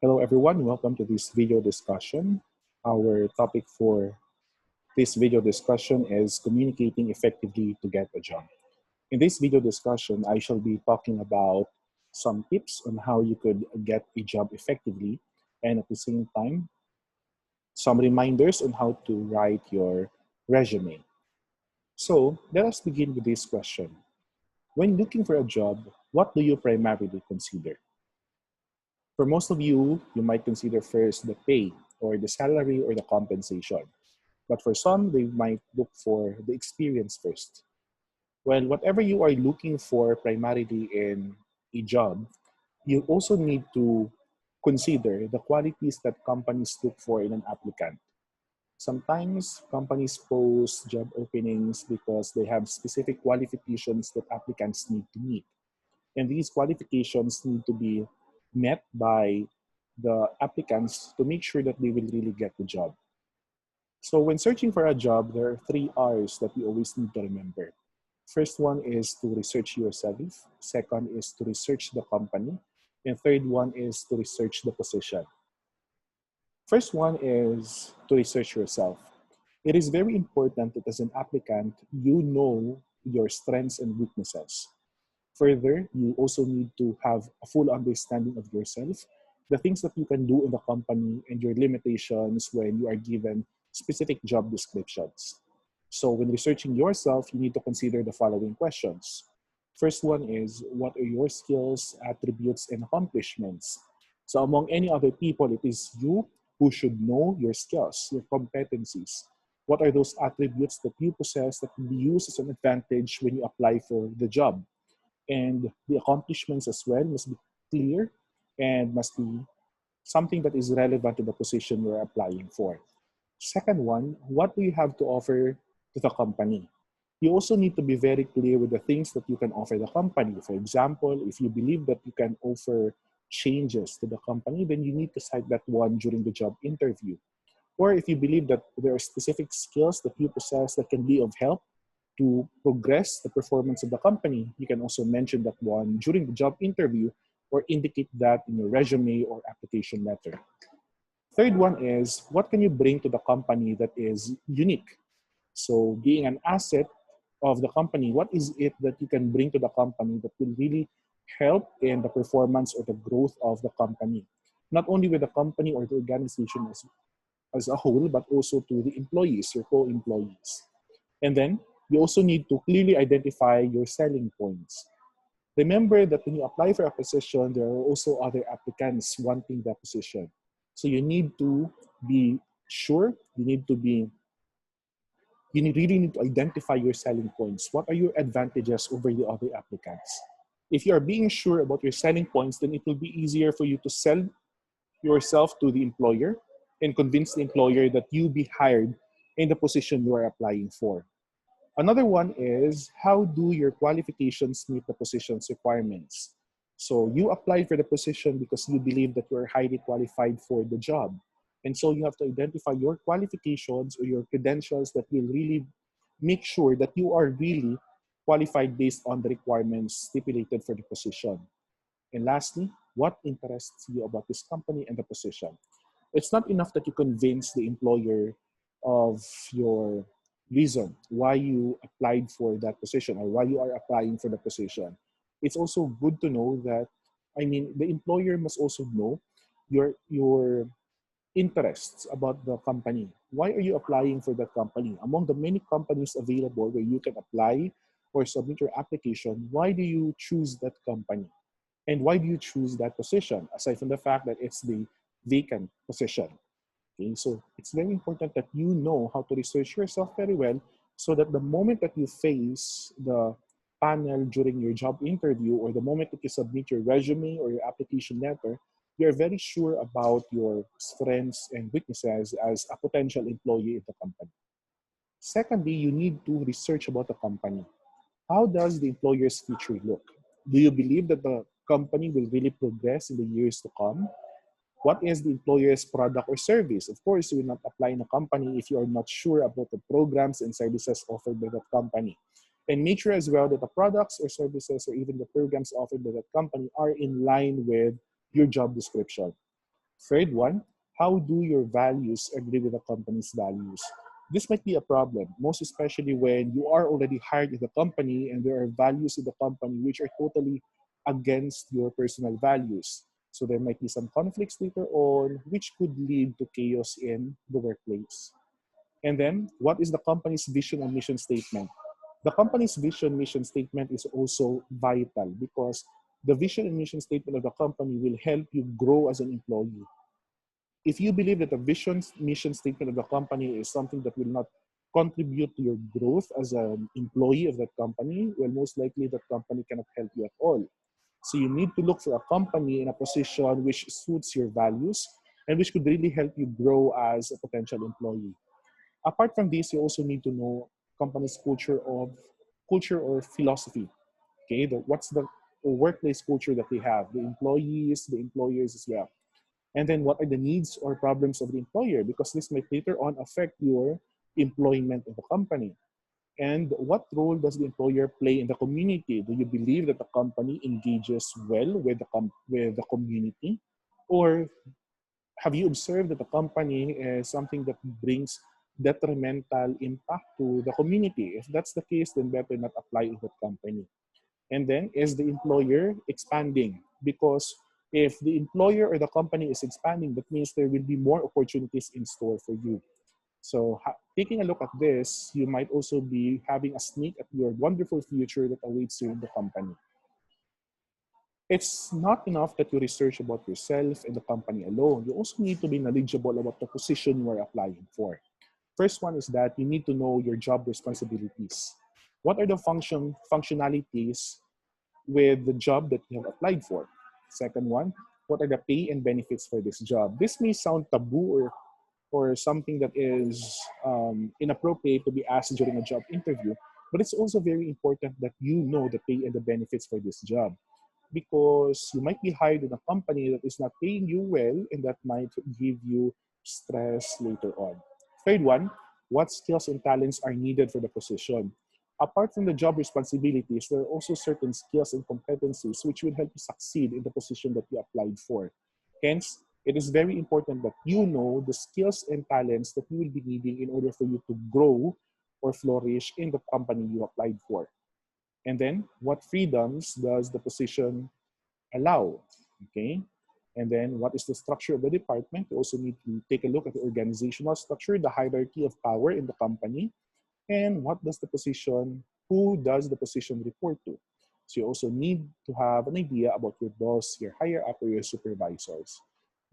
Hello everyone, welcome to this video discussion. Our topic for this video discussion is communicating effectively to get a job. In this video discussion, I shall be talking about some tips on how you could get a job effectively, and at the same time, some reminders on how to write your resume. So let us begin with this question. When looking for a job, what do you primarily consider? For most of you, you might consider first the pay or the salary or the compensation. But for some, they might look for the experience first. Well, whatever you are looking for primarily in a job, you also need to consider the qualities that companies look for in an applicant. Sometimes companies post job openings because they have specific qualifications that applicants need to meet. And these qualifications need to be met by the applicants to make sure that they will really get the job. So when searching for a job, there are 3 R's that you always need to remember. First one is to research yourself. Second is to research the company. And third one is to research the position. First one is to research yourself. It is very important that as an applicant, you know your strengths and weaknesses. Further, you also need to have a full understanding of yourself, the things that you can do in the company, and your limitations when you are given specific job descriptions. So when researching yourself, you need to consider the following questions. First one is, what are your skills, attributes, and accomplishments? So among any other people, it is you who should know your skills, your competencies. What are those attributes that you possess that can be used as an advantage when you apply for the job? And the accomplishments as well must be clear and must be something that is relevant to the position you're applying for. Second one, what do you have to offer to the company? You also need to be very clear with the things that you can offer the company. For example, if you believe that you can offer changes to the company, then you need to cite that one during the job interview. Or if you believe that there are specific skills that you possess that can be of help to progress the performance of the company, you can also mention that one during the job interview or indicate that in your resume or application letter. Third one is, what can you bring to the company that is unique? So being an asset of the company, what is it that you can bring to the company that will really help in the performance or the growth of the company? Not only with the company or the organization as a whole, but also to the employees, your co-employees. And then you also need to clearly identify your selling points. Remember that when you apply for a position, there are also other applicants wanting that position. So you need to be sure, really need to identify your selling points. What are your advantages over the other applicants? If you are being sure about your selling points, then it will be easier for you to sell yourself to the employer and convince the employer that you be hired in the position you are applying for. Another one is, how do your qualifications meet the position's requirements? So you applied for the position because you believe that you are highly qualified for the job. And so you have to identify your qualifications or your credentials that will really make sure that you are really qualified based on the requirements stipulated for the position. And lastly, what interests you about this company and the position? It's not enough that you convince the employer of your reason why you applied for that position or why you are applying for the position. It's also good to know that, the employer must also know your interests about the company. Why are you applying for that company? Among the many companies available where you can apply or submit your application, why do you choose that company? And why do you choose that position, aside from the fact that it's the vacant position? Okay, so it's very important that you know how to research yourself very well so that the moment that you face the panel during your job interview or the moment that you submit your resume or your application letter, you're very sure about your strengths and weaknesses as a potential employee in the company. Secondly, you need to research about the company. How does the employer's future look? Do you believe that the company will really progress in the years to come? What is the employer's product or service? Of course, you will not apply in a company if you are not sure about the programs and services offered by that company. And make sure as well that the products or services or even the programs offered by that company are in line with your job description. Third one, how do your values agree with the company's values? This might be a problem, most especially when you are already hired in the company and there are values in the company which are totally against your personal values. So there might be some conflicts later on, which could lead to chaos in the workplace. And then, what is the company's vision and mission statement? The company's vision mission statement is also vital because the vision and mission statement of the company will help you grow as an employee. If you believe that the vision mission statement of the company is something that will not contribute to your growth as an employee of that company, well, most likely that company cannot help you at all. So you need to look for a company in a position which suits your values and which could really help you grow as a potential employee. Apart from this, you also need to know company's culture or philosophy. Okay, what's the workplace culture that they have, the employees, the employers as well. And then what are the needs or problems of the employer? Because this might later on affect your employment of the company. And what role does the employer play in the community? Do you believe that the company engages well with with the community? Or have you observed that the company is something that brings detrimental impact to the community? If that's the case, then better not apply in that company. And then, is the employer expanding? Because if the employer or the company is expanding, that means there will be more opportunities in store for you. So, taking a look at this, you might also be having a sneak at your wonderful future that awaits you in the company. It's not enough that you research about yourself and the company alone. You also need to be knowledgeable about the position you are applying for. First one is that you need to know your job responsibilities. What are the functionalities with the job that you have applied for? Second one, what are the pay and benefits for this job? This may sound taboo or something that is inappropriate to be asked during a job interview, but it's also very important that you know the pay and the benefits for this job because you might be hired in a company that is not paying you well and that might give you stress later on. Third one, what skills and talents are needed for the position? Apart from the job responsibilities, there are also certain skills and competencies which will help you succeed in the position that you applied for. Hence, it is very important that you know the skills and talents that you will be needing in order for you to grow or flourish in the company you applied for. And then, what freedoms does the position allow? Okay. And then, what is the structure of the department? You also need to take a look at the organizational structure, the hierarchy of power in the company, and what does the position, who does the position report to? So you also need to have an idea about your boss, your higher up, or your supervisors.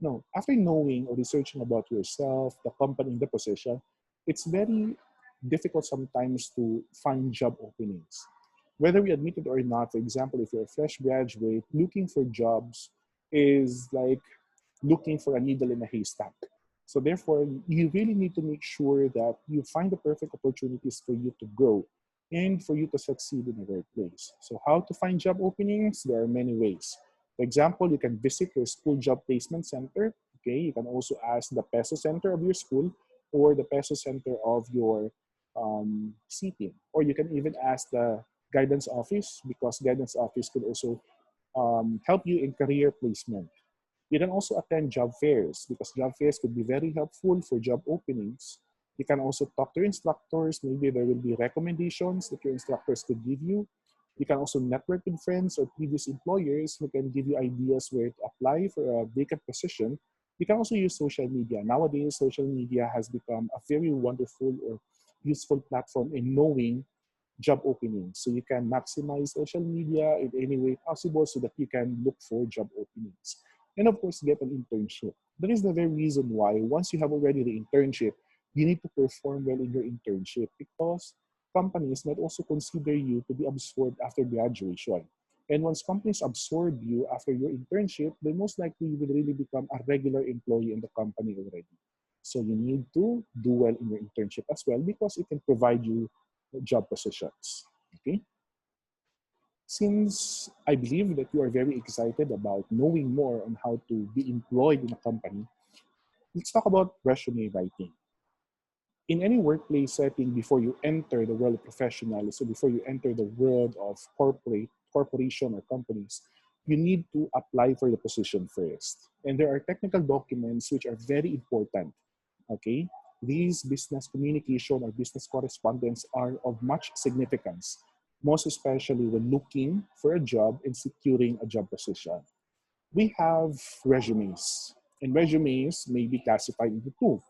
Now, after knowing or researching about yourself, the company, and the position, it's very difficult sometimes to find job openings. Whether we admit it or not, for example, if you're a fresh graduate, looking for jobs is like looking for a needle in a haystack. So therefore, you really need to make sure that you find the perfect opportunities for you to grow and for you to succeed in the workplace. So how to find job openings? There are many ways. For example, you can visit your school job placement center. Okay, you can also ask the PESO center of your school or the PESO center of your city. Or you can even ask the guidance office because guidance office could also help you in career placement. You can also attend job fairs because job fairs could be very helpful for job openings. You can also talk to your instructors. Maybe there will be recommendations that your instructors could give you. You can also network with friends or previous employers who can give you ideas where to apply for a vacant position. You can also use social media. Nowadays, social media has become a very wonderful or useful platform in knowing job openings. So you can maximize social media in any way possible so that you can look for job openings. And of course, get an internship. That is the very reason why once you have already the internship, you need to perform well in your internship because companies might also consider you to be absorbed after graduation. And once companies absorb you after your internship, then most likely you will really become a regular employee in the company already. So you need to do well in your internship as well because it can provide you job positions. Okay. Since I believe that you are very excited about knowing more on how to be employed in a company, let's talk about resume writing. In any workplace setting, before you enter the world of professionals, so before you enter the world of corporation or companies, you need to apply for the position first. And there are technical documents which are very important, okay? These business communication or business correspondence are of much significance, most especially when looking for a job and securing a job position. We have resumes, and resumes may be classified into two.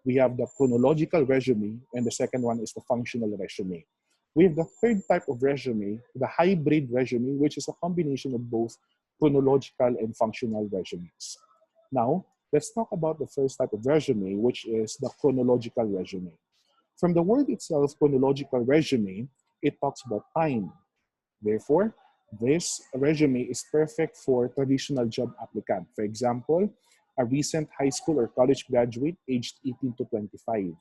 We have the chronological resume, and the second one is the functional resume. We have the third type of resume, the hybrid resume, which is a combination of both chronological and functional resumes. Now, let's talk about the first type of resume, which is the chronological resume. From the word itself, chronological resume, it talks about time. Therefore, this resume is perfect for traditional job applicant. For example, a recent high school or college graduate aged 18 to 25.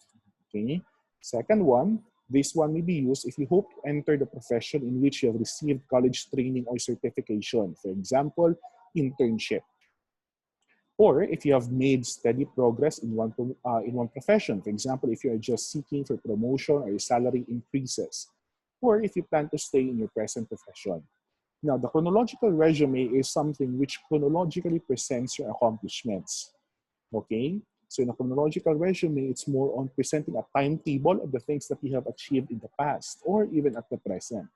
Okay. Second one, this one may be used if you hope to enter the profession in which you have received college training or certification. For example, internship. Or if you have made steady progress in one profession. For example, if you are just seeking for promotion or salary increases. Or if you plan to stay in your present profession. Now, the chronological resume is something which chronologically presents your accomplishments. Okay? So in a chronological resume, it's more on presenting a timetable of the things that you have achieved in the past or even at the present.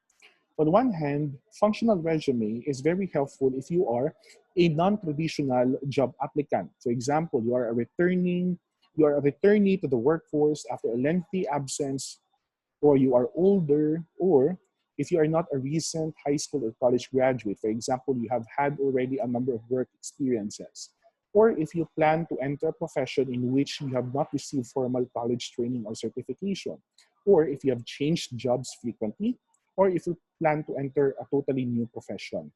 On one hand, functional resume is very helpful if you are a non-traditional job applicant. For example, you are a returnee to the workforce after a lengthy absence, or you are older, or if you are not a recent high school or college graduate, for example, you have had already a number of work experiences, or if you plan to enter a profession in which you have not received formal college training or certification, or if you have changed jobs frequently, or if you plan to enter a totally new profession.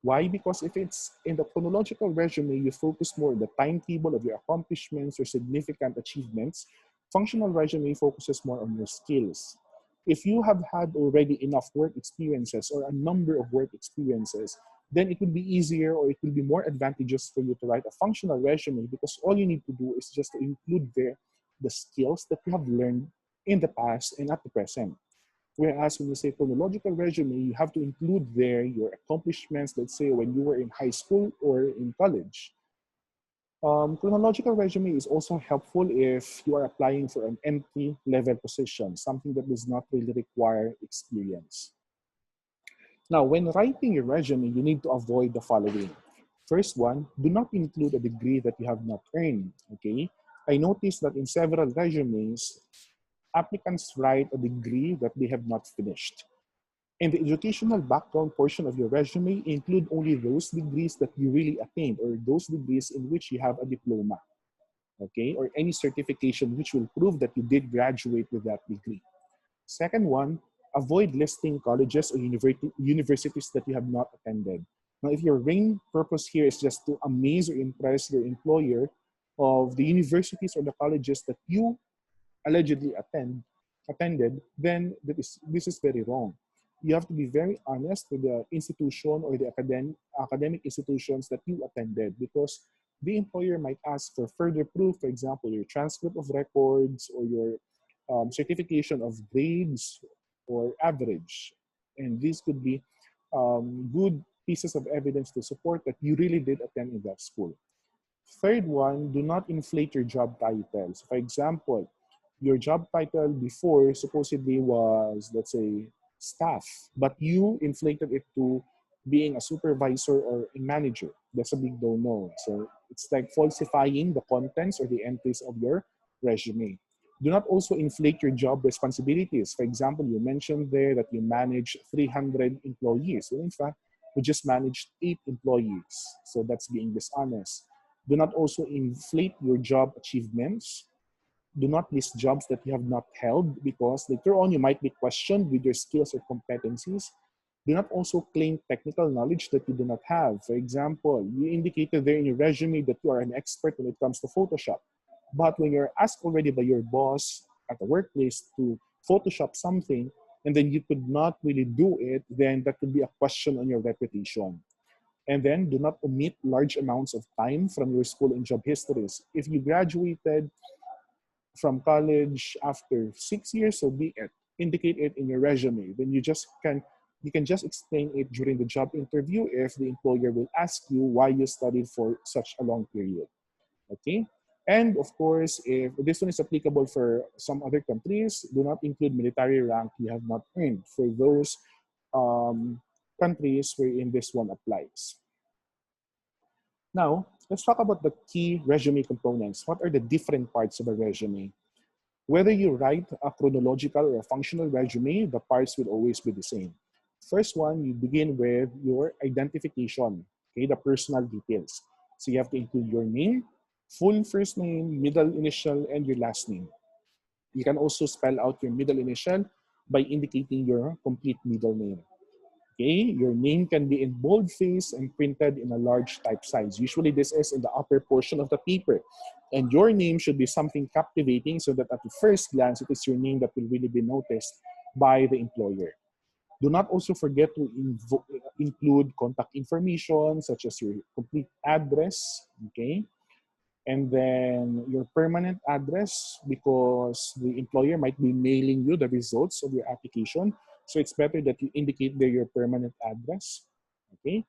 Why? Because if it's in the chronological resume, you focus more on the timetable of your accomplishments or significant achievements. Functional resume focuses more on your skills. If you have had already enough work experiences or a number of work experiences, then it will be easier or it will be more advantageous for you to write a functional resume because all you need to do is just to include there the skills that you have learned in the past and at the present. Whereas when you say chronological resume, you have to include there your accomplishments, let's say when you were in high school or in college. Chronological resume is also helpful if you are applying for an entry level position, something that does not really require experience. Now, when writing your resume, you need to avoid the following. First one, do not include a degree that you have not earned, okay? I noticed that in several resumes, applicants write a degree that they have not finished. And the educational background portion of your resume include only those degrees that you really attained or those degrees in which you have a diploma, okay? Or any certification which will prove that you did graduate with that degree. Second one, avoid listing colleges or universities that you have not attended. Now, if your main purpose here is just to amaze or impress your employer of the universities or the colleges that you allegedly attended, then this is very wrong. You have to be very honest with the institution or the academic institutions that you attended because the employer might ask for further proof, for example, your transcript of records or your certification of grades or average. And these could be good pieces of evidence to support that you really did attend in that school. Third one, do not inflate your job titles. For example, your job title before supposedly was, let's say, staff, but you inflated it to being a supervisor or a manager. That's a big no-no. So it's like falsifying the contents or the entries of your resume. Do not also inflate your job responsibilities. For example, you mentioned there that you manage 300 employees. Well, in fact, you just managed 8 employees. So that's being dishonest. Do not also inflate your job achievements. Do not list jobs that you have not held because later on you might be questioned with your skills or competencies. Do not also claim technical knowledge that you do not have. For example, you indicated there in your resume that you are an expert when it comes to Photoshop. But when you're asked already by your boss at the workplace to Photoshop something, and then you could not really do it, then that could be a question on your reputation. And then do not omit large amounts of time from your school and job histories. If you graduated from college after 6 years, so be it. Indicate it in your resume. Then you just can You can just explain it during the job interview if the employer will ask you why you studied for such a long period. Okay? And of course, if this one is applicable for some other countries, do not include military rank you have not earned for those countries wherein this one applies. Now, let's talk about the key resume components. What are the different parts of a resume? Whether you write a chronological or a functional resume, the parts will always be the same. First one, you begin with your identification, okay, the personal details. So you have to include your name, full first name, middle initial, and your last name. You can also spell out your middle initial by indicating your complete middle name. Okay, your name can be in boldface and printed in a large type size. Usually this is in the upper portion of the paper. And your name should be something captivating so that at the first glance, it is your name that will really be noticed by the employer. Do not also forget to include contact information such as your complete address, okay? And then your permanent address because the employer might be mailing you the results of your application. So it's better that you indicate there your permanent address, okay?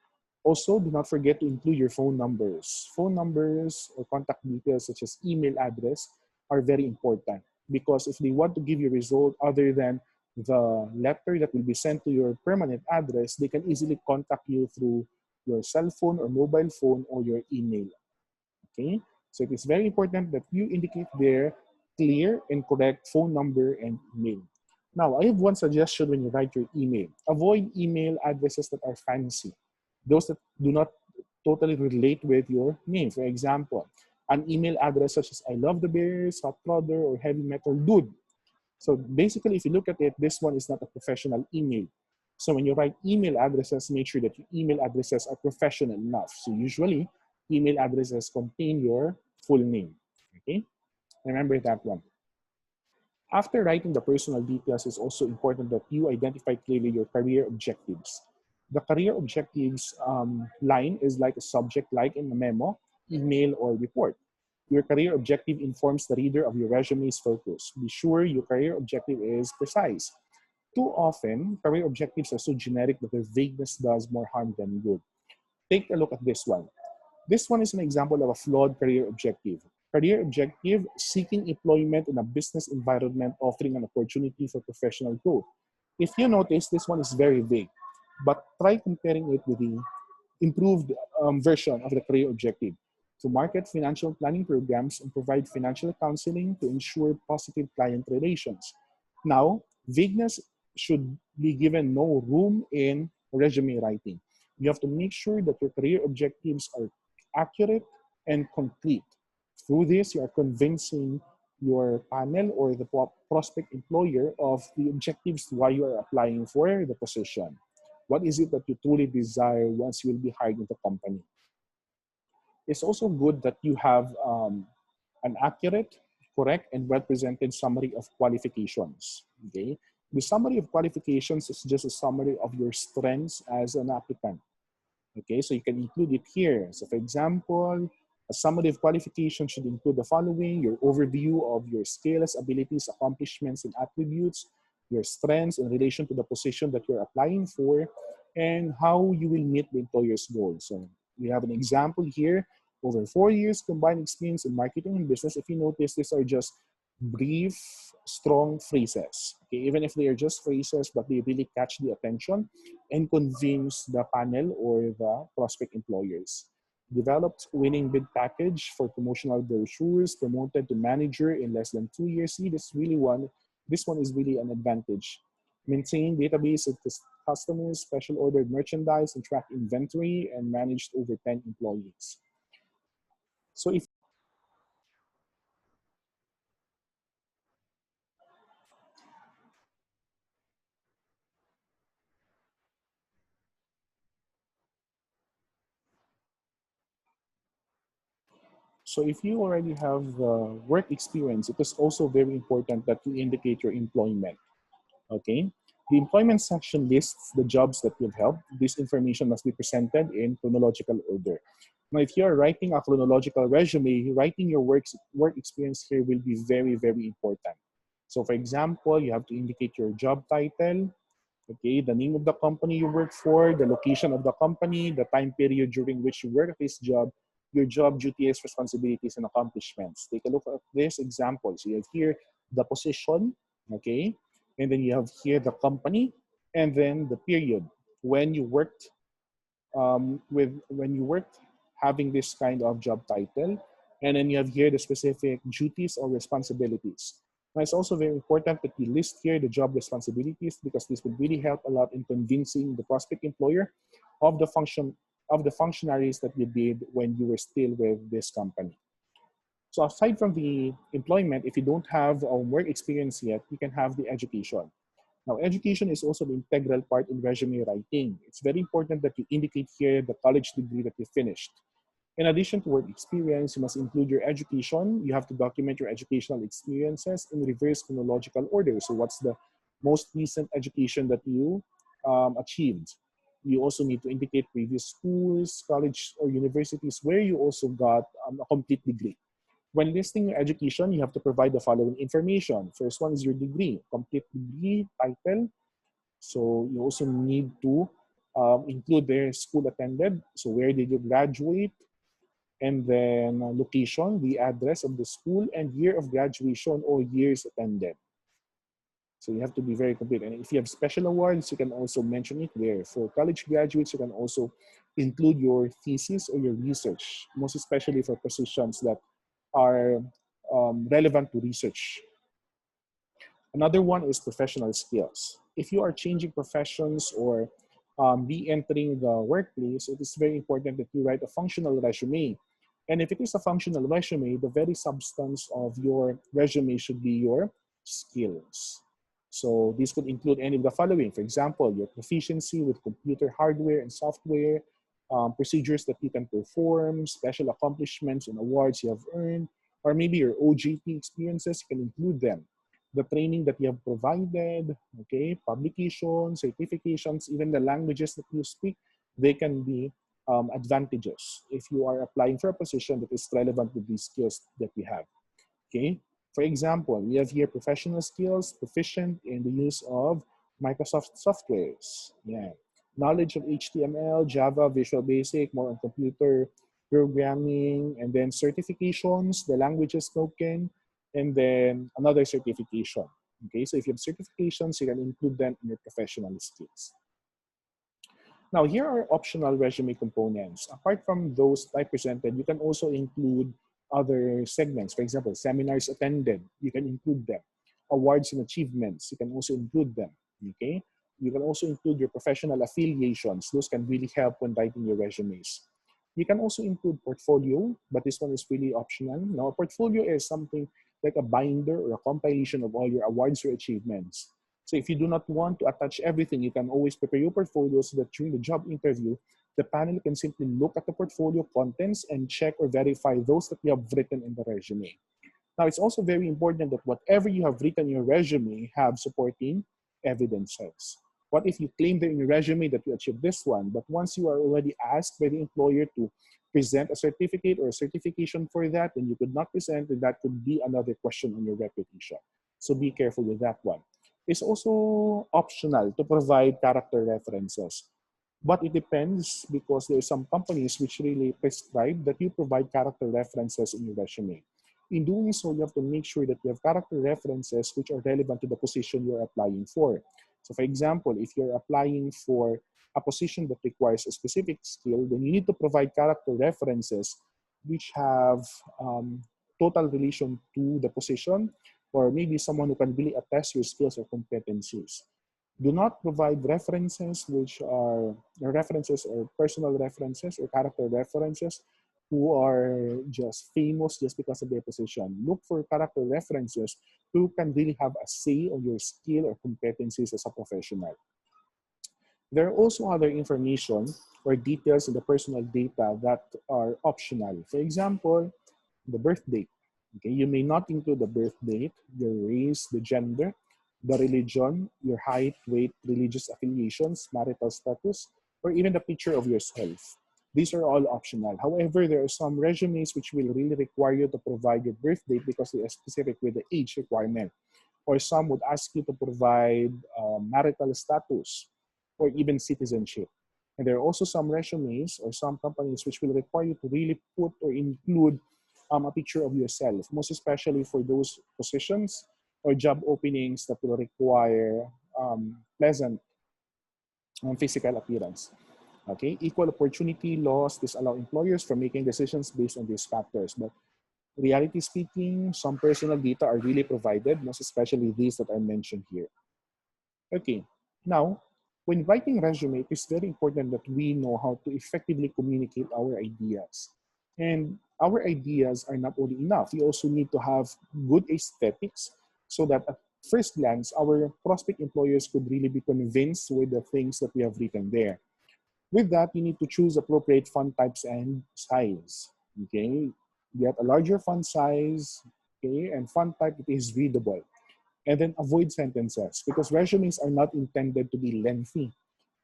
Also, do not forget to include your phone numbers. Phone numbers or contact details such as email address are very important because if they want to give you a result other than the letter that will be sent to your permanent address, they can easily contact you through your cell phone or mobile phone or your email, okay? So it is very important that you indicate their clear and correct phone number and email. Now, I have one suggestion when you write your email. Avoid email addresses that are fancy, those that do not totally relate with your name. For example, an email address such as I love the Bears, hot brother, or heavy metal dude. So basically, if you look at it, this one is not a professional email. So when you write email addresses, make sure that your email addresses are professional enough. So usually, email addresses contain your full name. Okay, remember that one. After writing the personal details, it's also important that you identify clearly your career objectives. The career objectives line is like a subject like in a memo, email, or report. Your career objective informs the reader of your resume's focus. Be sure your career objective is precise. Too often, career objectives are so generic that their vagueness does more harm than good. Take a look at this one. This one is an example of a flawed career objective. Career objective, seeking employment in a business environment offering an opportunity for professional growth. If you notice, this one is very vague, but try comparing it with the improved version of the career objective to market financial planning programs and provide financial counseling to ensure positive client relations. Now, vagueness should be given no room in resume writing. You have to make sure that your career objectives are accurate and concrete. Through this, you are convincing your panel or the prospect employer of the objectives why you are applying for the position. What is it that you truly desire once you will be hired in the company? It's also good that you have an accurate, correct, and well-presented summary of qualifications, okay? The summary of qualifications is just a summary of your strengths as an applicant, okay? So you can include it here. So for example, a summary of qualifications should include the following: your overview of your skills, abilities, accomplishments, and attributes, your strengths in relation to the position that you're applying for, and how you will meet the employer's goals. So we have an example here, over 4 years combined experience in marketing and business. If you notice, these are just brief, strong phrases. Okay, even if they are just phrases, but they really catch the attention and convince the panel or the prospect employers. Developed winning bid package for promotional brochures, promoted to manager in less than 2 years. See, this one is really an advantage. Maintain database of customers, special ordered merchandise, and track inventory, and managed over 10 employees. So if you already have work experience, it is also very important that you indicate your employment. Okay. The employment section lists the jobs that you've held. This information must be presented in chronological order. Now, if you're writing a chronological resume, writing your work experience here will be very, very important. So for example, you have to indicate your job title, Okay, the name of the company you work for, the location of the company, the time period during which you work at this job, your job duties, responsibilities, and accomplishments. Take a look at this example. So you have here the position, okay, and then you have here the company, and then the period when you worked when you worked having this kind of job title, and then you have here the specific duties or responsibilities. Now, it's also very important that you list here the job responsibilities because this will really help a lot in convincing the prospect employer of the functionaries that you did when you were still with this company. So aside from the employment, if you don't have a work experience yet, you can have the education. Now, education is also an integral part in resume writing. It's very important that you indicate here the college degree that you finished. In addition to work experience, you must include your education. You have to document your educational experiences in reverse chronological order. So what's the most recent education that you achieved? You also need to indicate previous schools, college, or universities where you also got a complete degree. When listing your education, you have to provide the following information. First one is your degree, complete degree, title. So you also need to include their school attended. So where did you graduate? And then location, the address of the school, and year of graduation or years attended. So you have to be very complete. And if you have special awards, you can also mention it there. For college graduates, you can also include your thesis or your research, most especially for positions that are relevant to research. Another one is professional skills. If you are changing professions or re-entering the workplace, it is very important that you write a functional resume. And if it is a functional resume, the very substance of your resume should be your skills. So this could include any of the following. For example, your proficiency with computer hardware and software, procedures that you can perform, special accomplishments and awards you have earned, or maybe your OJT experiences, you can include them. The training that you have provided, okay, publications, certifications, even the languages that you speak, they can be advantages if you are applying for a position that is relevant with these skills that you have, okay? For example, we have here professional skills, proficient in the use of Microsoft softwares. Yeah. Knowledge of HTML, Java, Visual Basic, more on computer programming, and then certifications, the languages spoken, and then another certification. Okay, so if you have certifications, you can include them in your professional skills. Now, here are optional resume components. Apart from those I presented, you can also include other segments. For example, seminars attended, you can include them. Awards and achievements, you can also include them, okay? You can also include your professional affiliations. Those can really help when writing your resumes. You can also include portfolio, but this one is really optional. Now, a portfolio is something like a binder or a compilation of all your awards or achievements. So if you do not want to attach everything, you can always prepare your portfolio so that during the job interview, the panel can simply look at the portfolio contents and check or verify those that you have written in the resume. Now, it's also very important that whatever you have written in your resume have supporting evidences. What if you claim that in your resume that you achieved this one, but once you are already asked by the employer to present a certificate or a certification for that, and you could not present, then that could be another question on your reputation. So be careful with that one. It's also optional to provide character references. But it depends because there are some companies which really prescribe that you provide character references in your resume. In doing so, you have to make sure that you have character references which are relevant to the position you're applying for. So for example, if you're applying for a position that requires a specific skill, then you need to provide character references which have total relation to the position, or maybe someone who can really attest your skills or competencies. Do not provide references which are references or personal references or character references who are just famous just because of their position. Look for character references who can really have a say on your skill or competencies as a professional. There are also other information or details in the personal data that are optional. For example, the birth date. Okay, you may not include the birth date, your race, the gender, the religion, your height, weight, religious affiliations, marital status, or even the picture of yourself. These are all optional. However, there are some resumes which will really require you to provide your birth date because they are specific with the age requirement. or some would ask you to provide marital status or even citizenship. And there are also some resumes or some companies which will require you to really put or include a picture of yourself, most especially for those positions or job openings that will require pleasant physical appearance. Okay, equal opportunity laws disallow employers from making decisions based on these factors. But reality speaking, some personal data are really provided, most especially these that are mentioned here. Okay, now, when writing resume, it is very important that we know how to effectively communicate our ideas. And our ideas are not only enough, we also need to have good aesthetics so that at first glance, our prospect employers could really be convinced with the things that we have written there. With that, you need to choose appropriate font types and size. Okay, get a larger font size, okay, and font type that is readable. And then avoid sentences because resumes are not intended to be lengthy.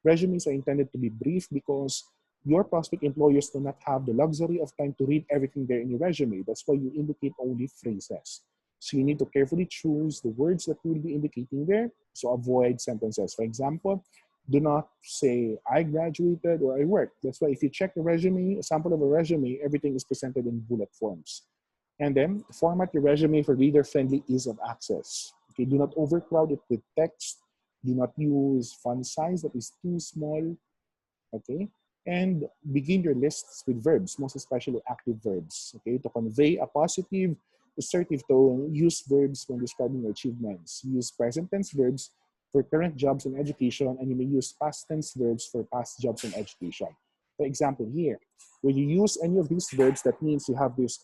Resumes are intended to be brief because your prospect employers do not have the luxury of time to read everything there in your resume. That's why you indicate only phrases. So you need to carefully choose the words that you will be indicating there. So avoid sentences. For example, do not say I graduated or I worked. That's why if you check the resume, a sample of a resume, everything is presented in bullet forms. And then format your resume for reader-friendly ease of access. Okay, do not overcrowd it with text. Do not use font size that is too small. Okay, and begin your lists with verbs, most especially active verbs. Okay, to convey a positive, assertive tone, use verbs when describing your achievements. Use present tense verbs for current jobs and education, and you may use past tense verbs for past jobs and education. For example, here, when you use any of these verbs, that means you have this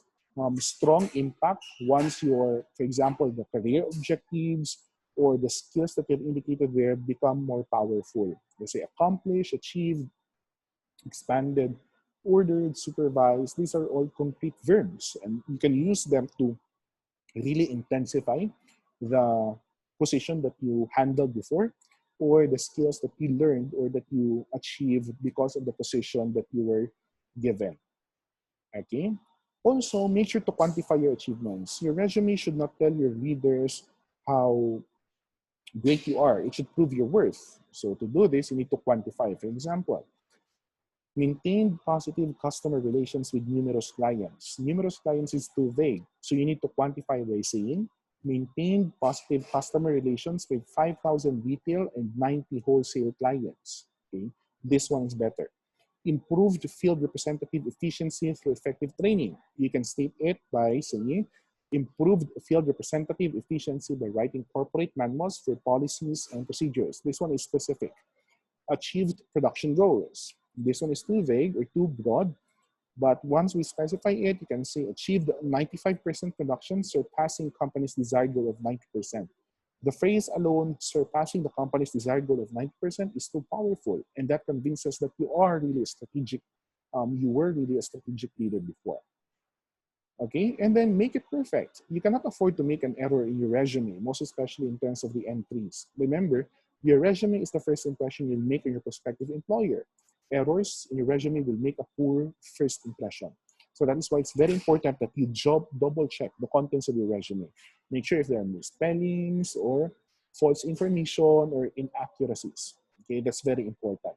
strong impact once your, for example, the career objectives or the skills that you've indicated there become more powerful. Let's say accomplish, achieve, expanded, ordered, supervised. These are all concrete verbs, and you can use them to really intensify the position that you handled before or the skills that you learned or that you achieved because of the position that you were given. Okay? Also, make sure to quantify your achievements. Your resume should not tell your readers how great you are. It should prove your worth. So to do this, you need to quantify. For example, maintained positive customer relations with numerous clients. Numerous clients is too vague. So you need to quantify by saying maintained positive customer relations with 5,000 retail and 90 wholesale clients. Okay? This one is better. Improved field representative efficiency through effective training. You can state it by saying improved field representative efficiency by writing corporate manuals for policies and procedures. This one is specific. Achieved production goals. This one is too vague or too broad, but once we specify it, you can say achieved 95% production, surpassing company's desired goal of 90%. The phrase alone, surpassing the company's desired goal of 90%, is too powerful, and that convinces that you are really a strategic, you were really a strategic leader before. Okay, and then make it perfect. You cannot afford to make an error in your resume, most especially in terms of the entries. Remember, your resume is the first impression you'll make on your prospective employer. Errors in your resume will make a poor first impression. So that is why it's very important that you double check the contents of your resume. Make sure if there are misspellings or false information or inaccuracies. Okay, that's very important.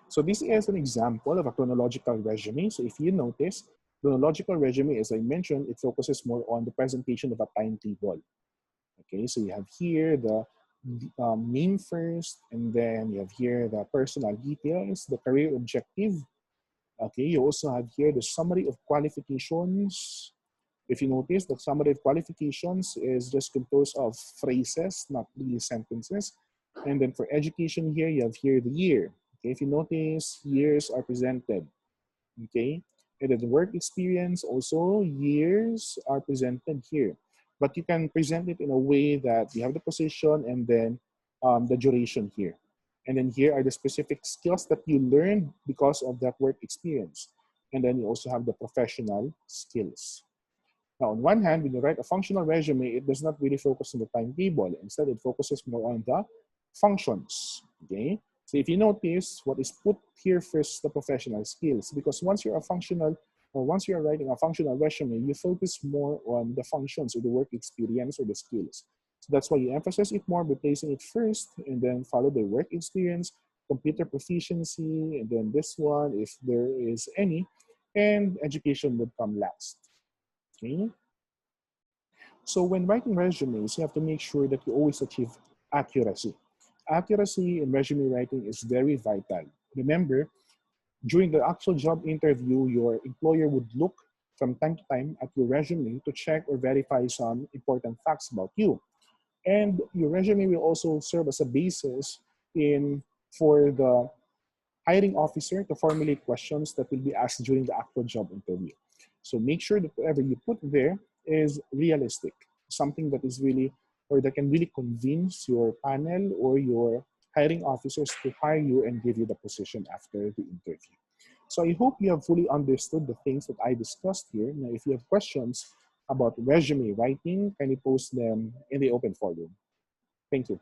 So this is an example of a chronological resume. So if you notice, chronological resume, as I mentioned, it focuses more on the presentation of a timetable. Okay, so you have here the name first, and then you have here the personal details, the career objective. Okay, you also have here the summary of qualifications. If you notice, the summary of qualifications is just composed of phrases, not really sentences. And then for education here, you have here the year. Okay, if you notice, years are presented. Okay, and then the work experience also, years are presented here. But you can present it in a way that you have the position and then the duration here. And then here are the specific skills that you learned because of that work experience. And then you also have the professional skills. Now, on one hand, when you write a functional resume, it does not really focus on the timetable. Instead, it focuses more on the functions, okay? So if you notice, what is put here first is the professional skills, because once you're a functional or once you are writing a functional resume, you focus more on the functions or the work experience or the skills. So that's why you emphasize it more by placing it first and then followed by work experience, computer proficiency, and then this one, if there is any, and education would come last. Okay? So when writing resumes, you have to make sure that you always achieve accuracy. Accuracy in resume writing is very vital. Remember, during the actual job interview, your employer would look from time to time at your resume to check or verify some important facts about you. And your resume will also serve as a basis in for the hiring officer to formulate questions that will be asked during the actual job interview. So make sure that whatever you put there is realistic, something that is really or that can really convince your panel or your hiring officers to hire you and give you the position after the interview. So I hope you have fully understood the things that I discussed here. Now, if you have questions about resume writing, can you post them in the open forum? Thank you.